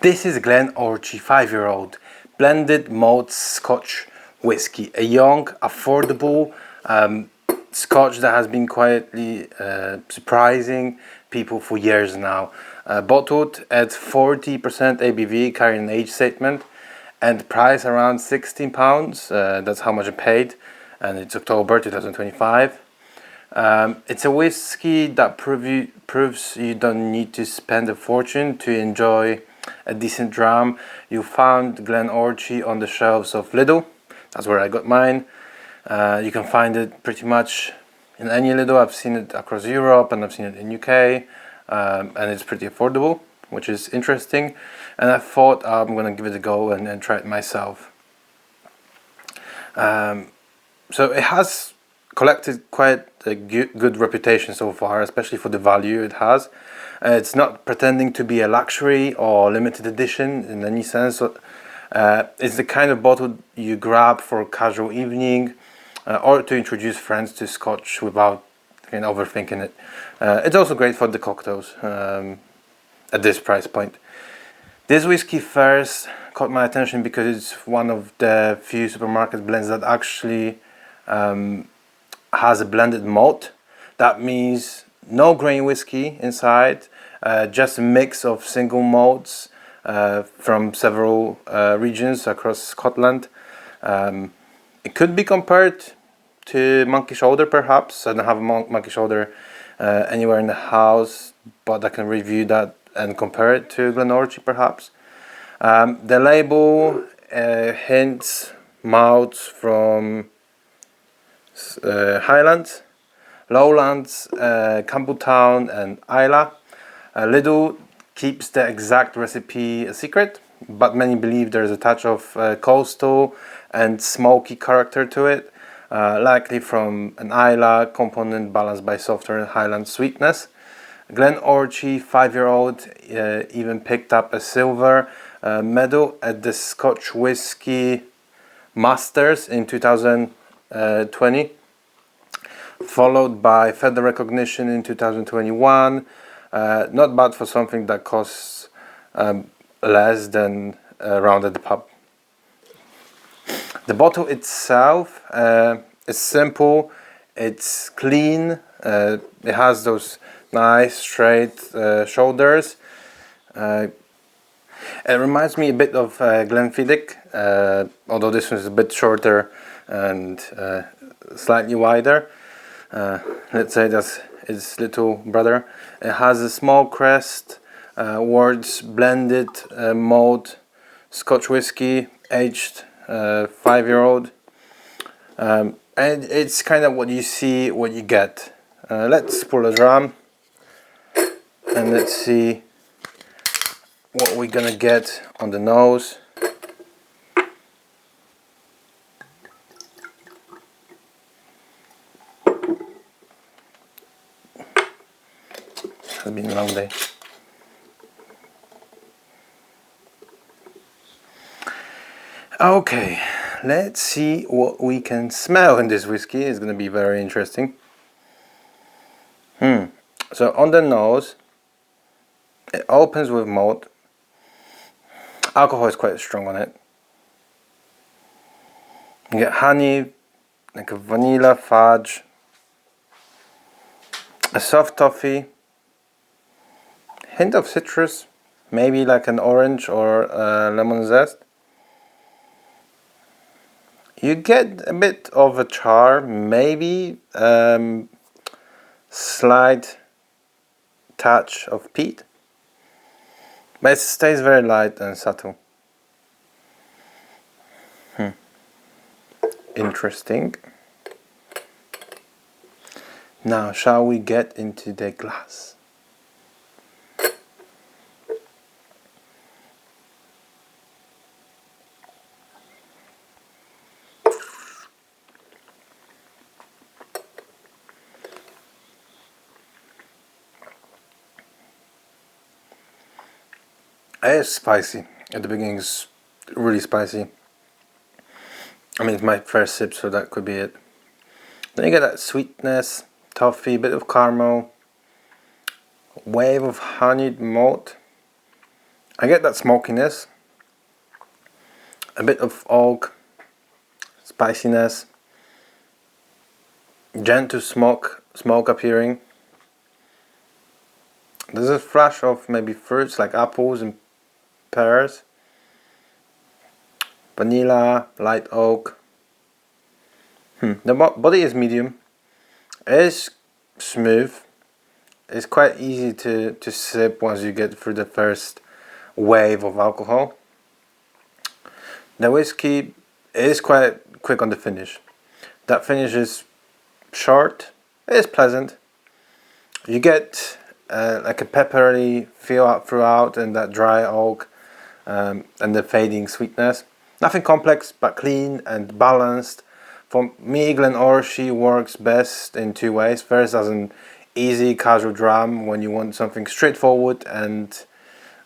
This is Glen Orchy 5-year-old blended malt Scotch whiskey, a young, affordable Scotch that has been quietly surprising people for years now. Bottled at 40% ABV, carrying an age statement, and price around £16. That's how much I paid, and it's October 2025. It's a whiskey that proves you don't need to spend a fortune to enjoy a decent dram. You found Glen Orchy on the shelves of Lidl. That's where I got mine. You can find it pretty much in any Lidl. I've seen it across Europe and I've seen it in UK, and it's pretty affordable, which is interesting. And I thought I'm gonna give it a go and try it myself. So it has collected quite a good reputation so far, especially for the value it has. It's not pretending to be a luxury or limited edition in any sense. It's the kind of bottle you grab for a casual evening or to introduce friends to Scotch without overthinking it. It's also great for the cocktails at this price point. This whiskey first caught my attention because it's one of the few supermarket blends that actually has a blended malt. That means no grain whiskey inside, just a mix of single malts from several regions across Scotland. It could be compared to Monkey Shoulder, perhaps. I don't have a Monkey Shoulder anywhere in the house, but I can review that and compare it to Glen Orchy, perhaps. The label hints malts from Highlands, Lowlands, Campbelltown and Islay. Lidl keeps the exact recipe a secret, but many believe there's a touch of coastal and smoky character to it, likely from an Islay component balanced by softer Highland sweetness. Glen Orchy 5-year-old even picked up a silver medal at the Scotch Whisky Masters in 2020, followed by further recognition in 2021. Not bad for something that costs less than a round at the pub. The bottle itself is simple, it's clean, it has those nice straight shoulders. It reminds me a bit of Glenfiddich, although this one is a bit shorter and slightly wider. Let's say that's its little brother. It has a small crest, words blended malt Scotch whiskey, aged 5-year-old. And it's kind of what you see, what you get. Let's pull a dram and let's see what we're gonna get on the nose. It's been a long day. Okay, let's see what we can smell in this whiskey. It's gonna be very interesting. So on the nose, it opens with malt. Alcohol is quite strong on it. You get honey, like a vanilla fudge, a soft toffee, hint of citrus, maybe like an orange or lemon zest. You get a bit of a char, maybe slight touch of peat, but it stays very light and subtle. Interesting. Now, shall we get into the glass? It's spicy. At the beginning, it's really spicy. I mean, it's my first sip, so that could be it. Then you get that sweetness, toffee, bit of caramel, wave of honeyed malt, I get that smokiness, a bit of oak, spiciness, gentle smoke appearing. There's a flash of maybe fruits like apples and pears, vanilla, light oak. The body is medium. It is smooth. It's quite easy to sip once you get through the first wave of alcohol. The whiskey is quite quick on the finish. That finish is short. It is pleasant. You get like a peppery feel out throughout, and that dry oak and the fading sweetness. Nothing complex, but clean and balanced. For me, Glen Orchy works best in two ways. First, as an easy casual dram when you want something straightforward and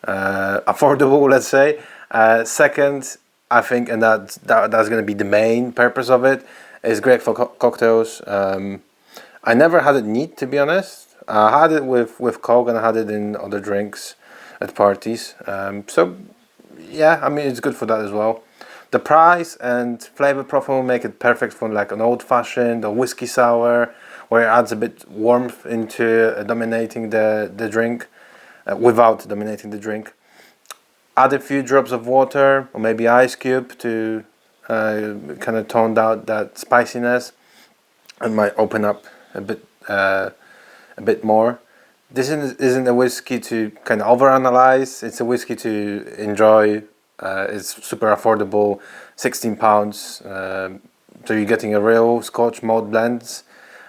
affordable, let's say. Second, I think, and that's going to be the main purpose of it, is great for cocktails. I never had it neat, to be honest. I had it with Coke, and I had it in other drinks at parties. So yeah, I mean, it's good for that as well. The price and flavor profile make it perfect for like an old-fashioned or whiskey sour, where it adds a bit warmth into dominating the drink, without dominating the drink. Add a few drops of water or maybe ice cube to kind of tone down that spiciness, and might open up a bit more. This isn't a whiskey to kind of overanalyze. It's a whiskey to enjoy. It's super affordable, £16. So you're getting a real Scotch malt blends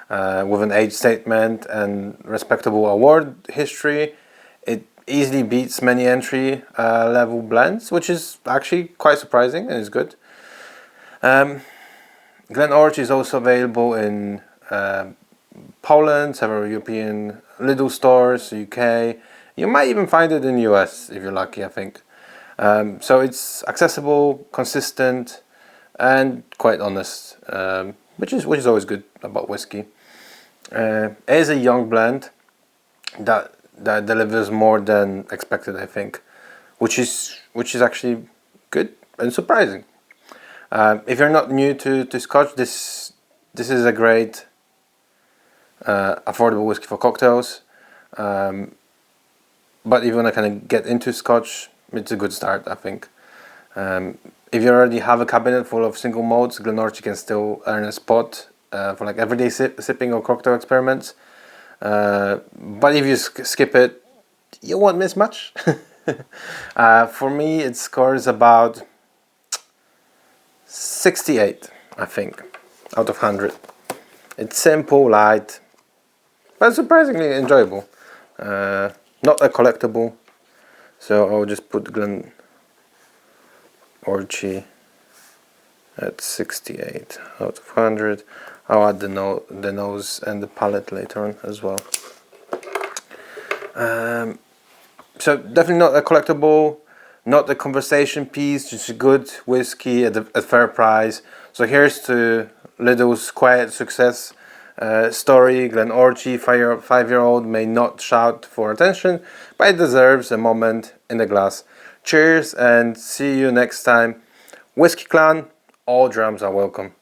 with an age statement and respectable award history. It easily beats many entry level blends, which is actually quite surprising and is good. Glen Orchy is also available in Poland, several European Lidl stores, UK. You might even find it in the US if you're lucky, I think. So it's accessible, consistent, and quite honest, which is always good about whiskey. It is a young blend that delivers more than expected, I think, which is actually good and surprising. If you're not new to Scotch, this is a great affordable whiskey for cocktails. But if you want to kind of get into Scotch, it's a good start, I think. If you already have a cabinet full of single malts, Glen Orchy can still earn a spot for like everyday sipping or cocktail experiments. But if you skip it, you won't miss much. For me, it scores about 68, I think, out of 100. It's simple, light, but surprisingly enjoyable. Not a collectible, so I'll just put Glen Orchy at 68 out of 100. I'll add the nose and the palate later on as well. So definitely not a collectible, not a conversation piece, just a good whiskey at a fair price. So here's to Lidl's quiet success story. Glen Orchy, 5-year-old, may not shout for attention, but it deserves a moment in the glass. Cheers, and see you next time. Whisky Clan, all drams are welcome.